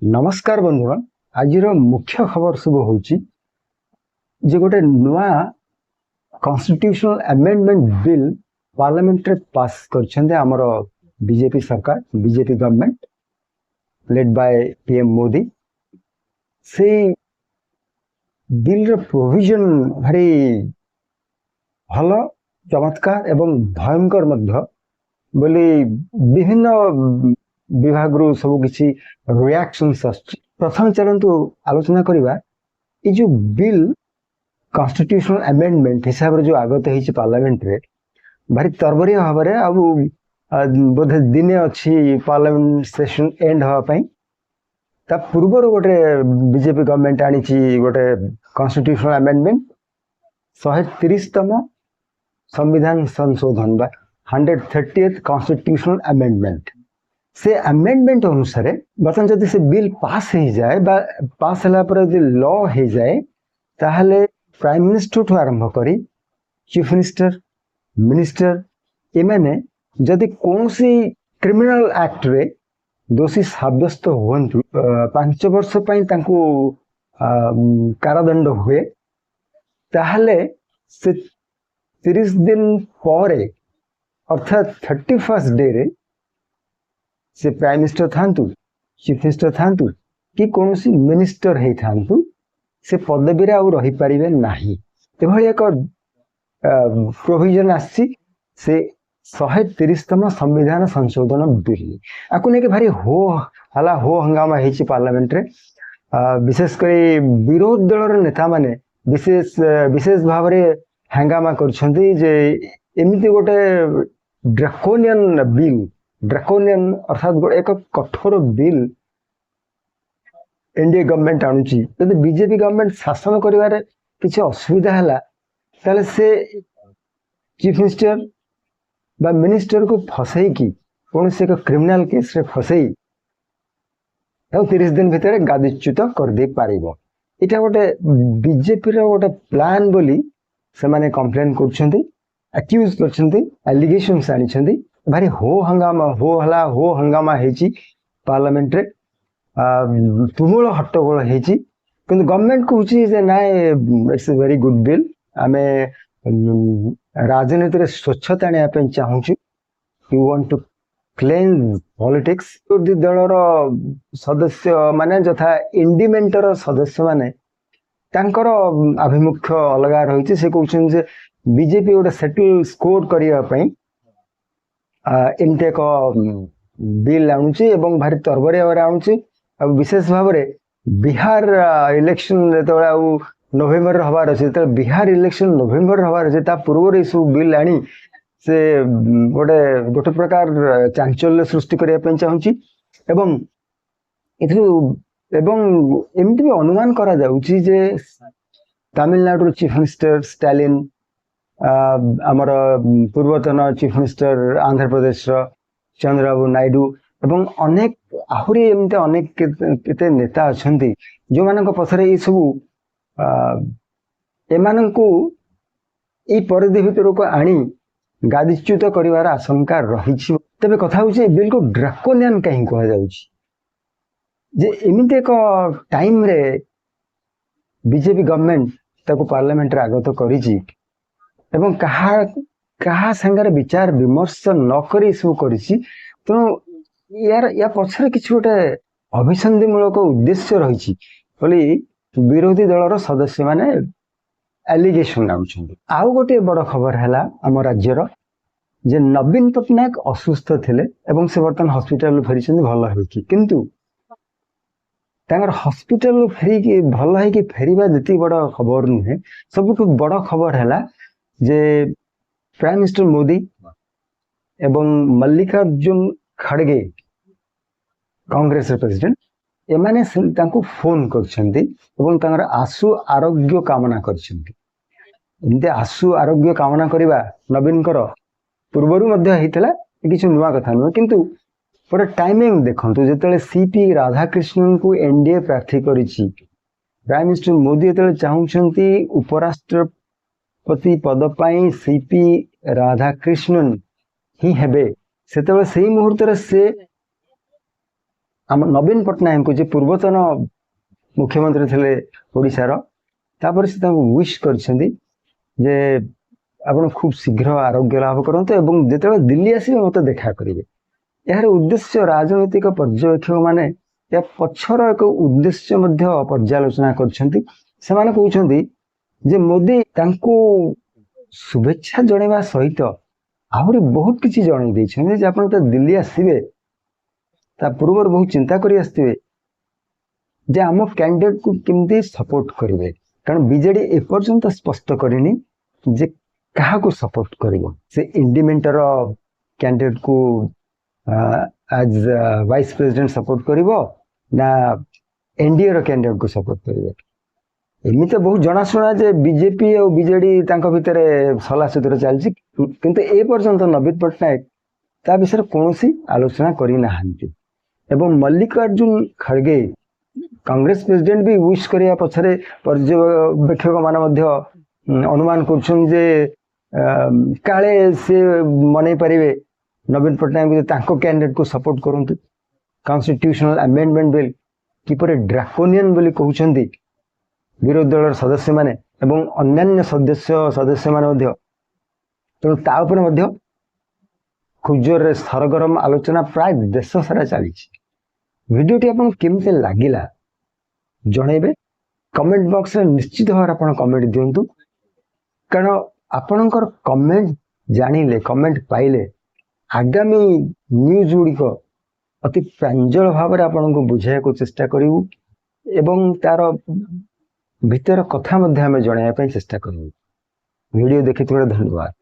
नमस्कार बंधुगण। आज मुख्य खबर सब हूँ गोटे नुआ कॉन्स्टिट्यूशनल अमेंडमेंट बिल पार्लियामेंट रे पास कर बीजेपी सरकार BJP government led by PM Modi. से बिल रो प्रोविजन भारी भल चमत्कार एवं भयंकर मध्य बोली विभिन्न विभाग रु सब किसी रिएक्शंस प्रथम चलतु आलोचना करवा ये जो बिल कॉन्स्टिट्यूशनल अमेंडमेंट हिसाब से जो आगत है पार्लियामेंट रे भारी तरबरी भाव में बोधे दिने अच्छी पार्लियामेंट सेशन एंड हाँपाई ता पूर्वर गोटे बीजेपी गवर्नमेंट आनी गोटे कॉन्स्टिट्यूशनल अमेंडमेंट 130तम संविधान संशोधन 130th कॉन्स्टिट्यूशनल अमेंडमेंट से अमेंडमेंट अनुसार बर्तमान जदि से बिल पास हो जाए पास होला पर जदि लॉ हो जाए ताहले प्राइम मिनिस्टर ठू आरंभ करी चीफ मिनिस्टर मिनिस्टर एमाने जदि कौन सी क्रिमिनल एक्ट रे दोषी साब्यस्त हुंतु 5 वर्ष पई तांको कारादंड हुए ताहले से 30 दिन परे अर्थात 31st डे रे से प्राइम मिनिस्टर थांतु चीफ मिनिस्टर थांतु कि कौन सी मिनिस्टर है थांतु से पदवी रे रही पारिबे नाही। एभली एक प्रोविजन आसी से 130तम संविधान संशोधन बिल आकु ने भारी हो हला हो हंगामा हेची पार्लियामेंट रे विशेष कर विरोध दल नेता माने विशेष भाव रे हंगामा करछंती जे एमिति गोटे ड्रैकोनियन बिल ड्रैकोनियन अर्थात एक कठोर बिल एनडीए गवर्नमेंट आणुची यदि बीजेपी गवर्नमेंट शासन करिवारे किछि असुविधा हला ताले से चीफ मिनिस्टर बा मिनिस्टर को फसई की कौन से एक क्रिमिनल केस रे फसई 30 दिन भितर गादीच्युत कर दे पारिबो। इटा गोटे बीजेपी रो गोटे प्लान बोली से माने कंप्लेन करछंती एक्यूज करछंती एलिगेशंस आनिछंती भारी हो हंगामा हेची पार्लियामेंट रे तुमुल हट्टगोल हेची किंतु गवर्नमेंट कहूची जे ना it's a very good bill आमे राजनीति रे स्वच्छता आनिया पे चाहूछु you want to clean politics विरोधी दलर सदस्य माने जथा इंडिमेंटर सदस्य माने तांकर आभिमुख्य अलगा रही से कहउछन जे बीजेपी गोटे सेटल स्कोर करिया पई एमती एक बिल आणुची एवं भारी तरबरी भाव आणुची विशेष भाव में बिहार इलेक्शन जो नवेम्बर हबार अच्छे जो बिहार इलेक्शन नवेम्बर हबार अच्छे ता पूर्व सब बिल आनी से गोटे गोटे प्रकार चांचल्य सृष्टि करने चाहूँगी एवं एमती भी अनुमान करा जाउची जे तमिलनाडु चीफ मिनिस्टर स्टालिन आमर पूर्वतन चीफ मिनिस्टर आंध्र प्रदेश चंद्रबाबू नायडू एवं अनेक आहुरी एमते अनेक केते नेता अछंती जो मानक पछरे ई सब एमानंकु ई परिधि भितर को आनी गादीच्युत करिवार आशंका रही। तबे कथा होची बिल को ड्रैकोनियन कहीं कहा जाउची जे एमिते एक टाइम रे बीजेपी गवर्नमेंट ताको पार्लियामेंट रे आगत करिची एवं कहा संगे विचार विमर्श न करी सब करिची तो यार या पछरे किछु गोटे अभिसंधिमूलक उद्देश्य रही बोली विरोधी दलर सदस्य माने एलिगेशन आउछंती। आउ गोटे बड़ खबर हैला हम राज्यर जे नवीन पटनायक असुस्थ थिले एवं से बर्तन हॉस्पिटल फेरिछंती भल होइकी किंतु तांगर हॉस्पिटल फेरी भल है कि फेरिबा जति बड़ खबर नुहे सबुठ बड़ खबर हैला जे प्राइम मिनिस्टर मोदी एवं मल्लिकार्जुन खड़गे कांग्रेस प्रेसिडेंट एमाने तांको फोन करछंती एवं तांगर आशु आरोग्य कामना करछंती। एमते आशु आरोग्य कामना करिबा नवीन कर पूर्वरु मध्य हेतला किछु नुवा कथा नुवा किंतु पर टाइमिंग देखंतु जेतले सीपी राधाकृष्णन को एनडीए प्रार्थी करिछि प्राइम मिनिस्टर मोदी जेतले चाहुछंती उपराष्ट्रपति पद पाई सीपी राधाकृष्णन ही हेबे सेतबे सेही मुहूर्त रे से आम नवीन पट्टनायक को जे पूर्वतन मुख्यमंत्री थे ओडिशार तापर से विश करछंदी जे आपण खूब शीघ्र आरोग्य लाभ करते एवं जिते दिल्ली आसवे मत देखा करेंगे। यार उद्देश्य राजनैतिक पर्यवेक्षक माने या पछर एक उद्देश्य पर्यालोचना कहते जे मोदी तांको शुभेच्छा जणेवा सहित आहरी बहुत किसी जन आप दिल्ली आसवे ता पूर्व बहुत चिंता करी आसवे जे आम कैंडिडेट को केमती सपोर्ट करेंगे कारण बीजेडी एपर्यंत स्पष्ट करनी जे क्या को सपोर्ट करिवो से इंडिपेंडेंटर कैंडिडेट को एज वाइस प्रेसिडेंट सपोर्ट करिवो ना एनडीए रो कैंडिडेट को सपोर्ट करिवो। एमि तो बहुत जनाशुना जे बीजेपी और बीजेडी तांको भितरे सला सुतरा चलछि किंतु ए पर्यंत नवीन पट्टनायक ता विषय कोनोसी आलोचना करि नाहंती एवं मल्लिकार्जुन खड़गे कांग्रेस प्रेसिडेंट भी विश करिया पछरे पर्यवेक्षक मान मध्य अनुमान करछन जे काले से मनै पारिबे नवीन पट्टनायक तांको कैंडिडेट को सपोर्ट करंतु कॉन्स्टिट्यूशनल अमेंडमेंट बिल किपरे ड्राकोनियन बोली कहउछंती विरोधी दल सदस्य माने एवं अन्यान्य सदस्य माने मध्य तेणु ता उपरे मध्य खूब जोर सरगरम आलोचना प्राय देश सारा चली। वीडियोटी आपन केमते लागिला जणेबे कमेंट बॉक्स में निश्चित भाव आपन कमेंट दियंतु कारण आपणकर कमेंट जानिले कमेंट पाइले आगामी न्यूज गुड़िक अति प्रांजल भाव आपन को बुझाया को चेष्टा करिवु एवं तार भीतर कथा मध्य आमे जणाया पई चेष्टा करिवु। वीडियो देखिथिबार धन्यवाद।